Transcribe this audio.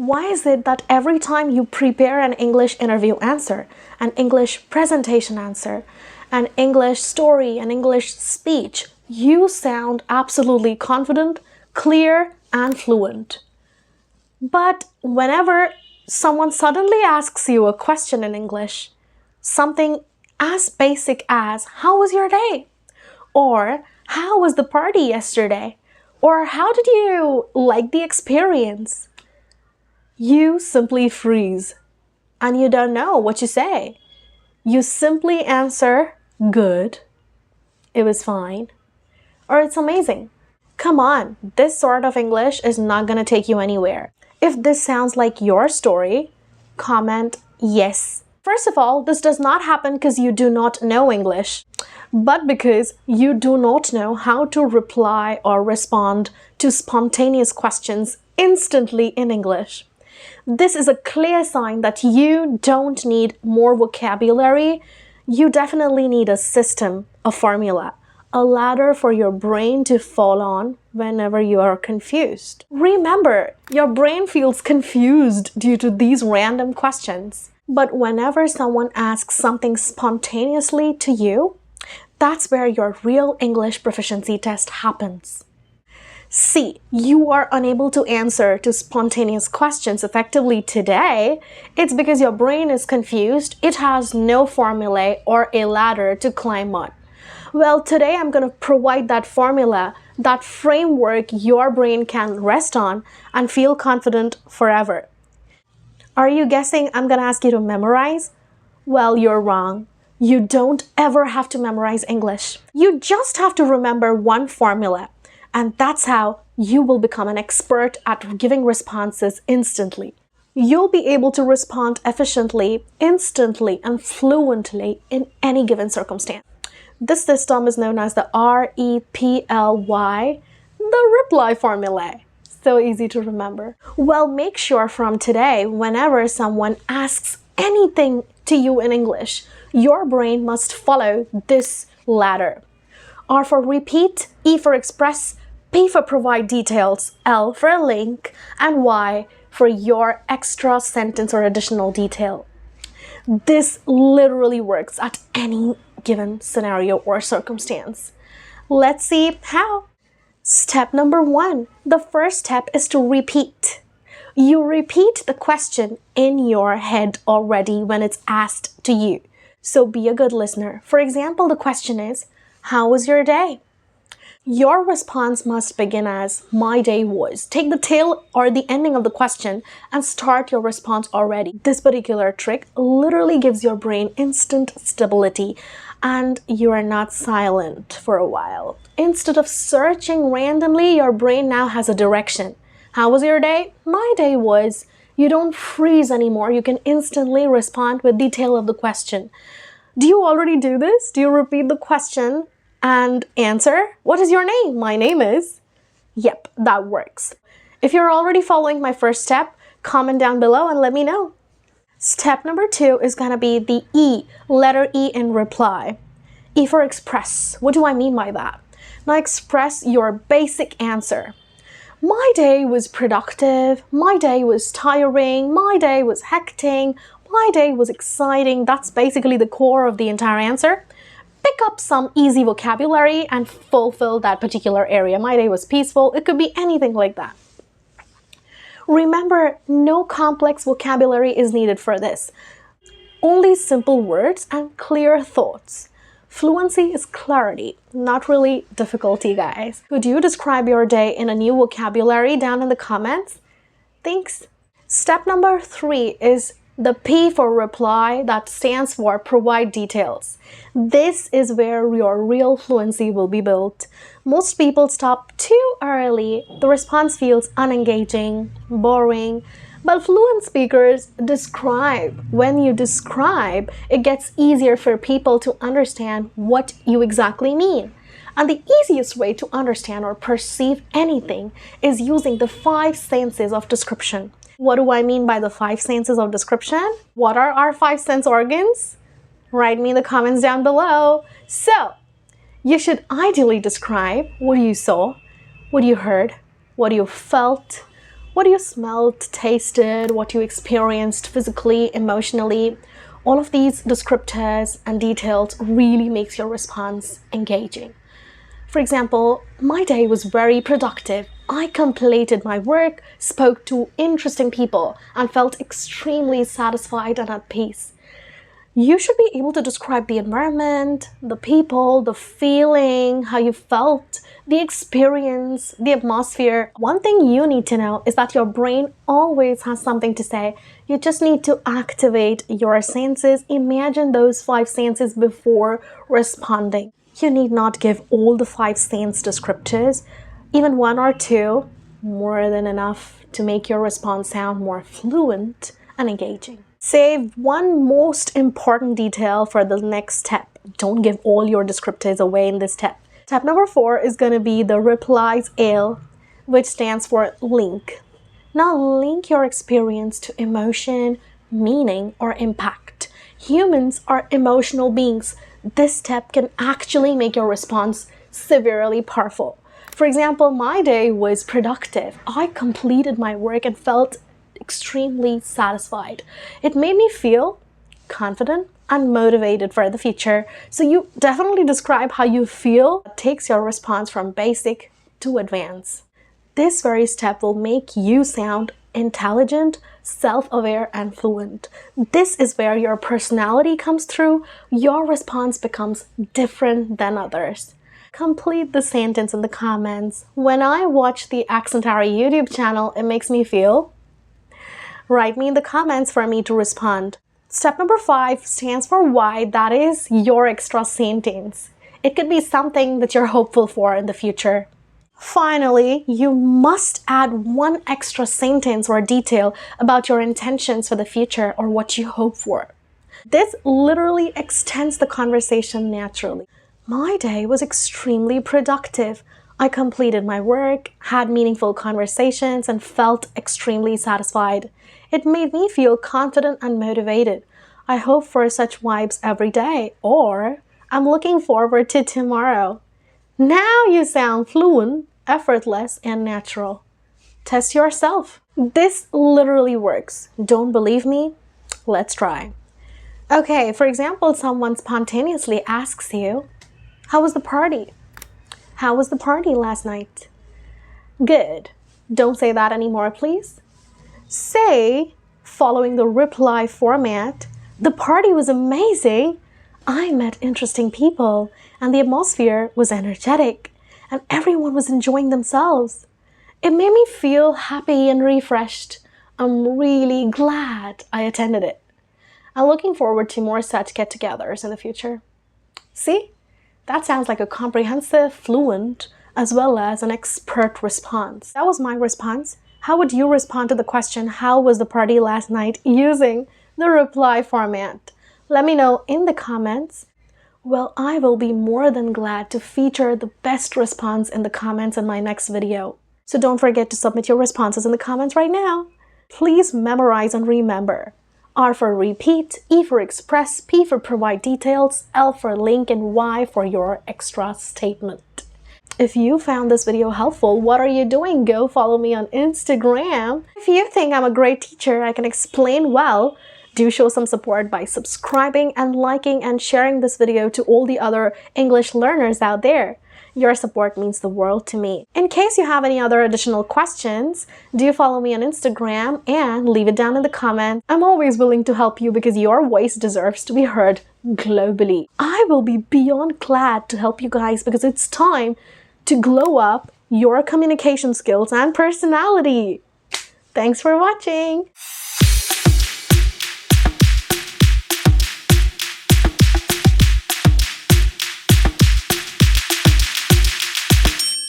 Why is it that every time you prepare an English interview answer, an English presentation answer, an English story, an English speech, you sound absolutely confident, clear, and fluent? But whenever someone suddenly asks you a question in English, something as basic as, "How was your day?" Or, "How was the party yesterday?" Or, "How did you like the experience?" you simply freeze and you don't know what to say. You simply answer, "Good," "It was fine," or "It's amazing." Come on, this sort of English is not gonna take you anywhere. If this sounds like your story, comment yes. First of all, this does not happen because you do not know English, but because you do not know how to reply or respond to spontaneous questions instantly in English. This is a clear sign that you don't need more vocabulary. You definitely need a system, a formula, a ladder for your brain to fall on whenever you are confused. Remember, your brain feels confused due to these random questions. But whenever someone asks something spontaneously to you, that's where your real English proficiency test happens. See, you are unable to answer to spontaneous questions effectively today. It's because your brain is confused. It has no formula or a ladder to climb on. Well, today I'm going to provide that formula, that framework your brain can rest on and feel confident forever. Are you guessing I'm going to ask you to memorize? Well, you're wrong. You don't ever have to memorize English. You just have to remember one formula. And that's how you will become an expert at giving responses instantly. You'll be able to respond efficiently, instantly, and fluently in any given circumstance. This system is known as the REPLY, the reply formula. So easy to remember. Well, make sure from today, whenever someone asks anything to you in English, your brain must follow this ladder. R for repeat, E for express, P for provide details, L for a link, and Y for your extra sentence or additional detail. This literally works at any given scenario or circumstance. Let's see how. Step number 1. The first step is to repeat. You repeat the question in your head already when it's asked to you. So be a good listener. For example, the question is, "How was your day?" Your response must begin as, "My day was." Take the tail or the ending of the question and start your response already. This particular trick literally gives your brain instant stability and you are not silent for a while. Instead of searching randomly, your brain now has a direction. How was your day? My day was. You don't freeze anymore. You can instantly respond with detail of the question. Do you already do this? Do you repeat the question and answer? "What is your name?" "My name is." Yep, that works. If you're already following my first step, comment down below and let me know. Step number 2 is gonna be the E, letter E in reply. E for express. What do I mean by that? Now express your basic answer. My day was productive. My day was tiring. My day was hectic. My day was exciting. That's basically the core of the entire answer. Pick up some easy vocabulary and fulfill that particular area. My day was peaceful. It could be anything like that. Remember, no complex vocabulary is needed for this. Only simple words and clear thoughts. Fluency is clarity, not really difficulty, guys. Could you describe your day in a new vocabulary down in the comments? Thanks. Step number 3 is the P for reply, that stands for provide details. This is where your real fluency will be built. Most people stop too early. The response feels unengaging, boring, but fluent speakers describe. When you describe, it gets easier for people to understand what you exactly mean. And the easiest way to understand or perceive anything is using the 5 senses of description. What do I mean by the 5 senses of description? What are our 5 sense organs? Write me in the comments down below. So, you should ideally describe what you saw, what you heard, what you felt, What you smelled, tasted, what you experienced physically, emotionally. All of these descriptors and details really makes your response engaging. For example, my day was very productive. I completed my work, spoke to interesting people, and felt extremely satisfied and at peace. You should be able to describe the environment, the people, the feeling, how you felt, the experience, the atmosphere. One thing you need to know is that your brain always has something to say. You just need to activate your senses. Imagine those 5 senses before responding. You need not give all the 5 sense descriptors. Even 1 or 2, more than enough to make your response sound more fluent and engaging. Save one most important detail for the next step. Don't give all your descriptors away in this step. Step number 4 is going to be the replies L, which stands for link. Now link your experience to emotion, meaning, or impact. Humans are emotional beings. This step can actually make your response severely powerful. For example, my day was productive. I completed my work and felt extremely satisfied. It made me feel confident and motivated for the future. So you definitely describe how you feel. It takes your response from basic to advanced. This very step will make you sound intelligent, self-aware, and fluent. This is where your personality comes through. Your response becomes different than others. Complete the sentence in the comments. When I watch the Accentary YouTube channel, it makes me feel. Write me in the comments for me to respond. Step number 5 stands for why. That is your extra sentence. It could be something that you're hopeful for in the future. Finally, you must add 1 extra sentence or detail about your intentions for the future or what you hope for. This literally extends the conversation naturally. My day was extremely productive. I completed my work, had meaningful conversations, and felt extremely satisfied. It made me feel confident and motivated. I hope for such vibes every day, or I'm looking forward to tomorrow. Now you sound fluent, effortless, and natural. Test yourself. This literally works. Don't believe me? Let's try. Okay, for example, someone spontaneously asks you, "How was the party?" "How was the party last night?" Good. Don't say that anymore, please. Say, following the reply format, "The party was amazing. I met interesting people and the atmosphere was energetic and everyone was enjoying themselves. It made me feel happy and refreshed. I'm really glad I attended it. I'm looking forward to more such get-togethers in the future." See? That sounds like a comprehensive, fluent, as well as an expert response. That was my response. How would you respond to the question, "How was the party last night?" using the reply format? Let me know in the comments. Well, I will be more than glad to feature the best response in the comments in my next video. So don't forget to submit your responses in the comments right now. Please memorize and remember. R for repeat, E for express, P for provide details, L for link, and Y for your extra statement. If you found this video helpful, what are you doing? Go follow me on Instagram. If you think I'm a great teacher, I can explain well, do show some support by subscribing and liking and sharing this video to all the other English learners out there. Your support means the world to me. In case you have any other additional questions, do follow me on Instagram and leave it down in the comments. I'm always willing to help you because your voice deserves to be heard globally. I will be beyond glad to help you guys because it's time to glow up your communication skills and personality. Thanks for watching.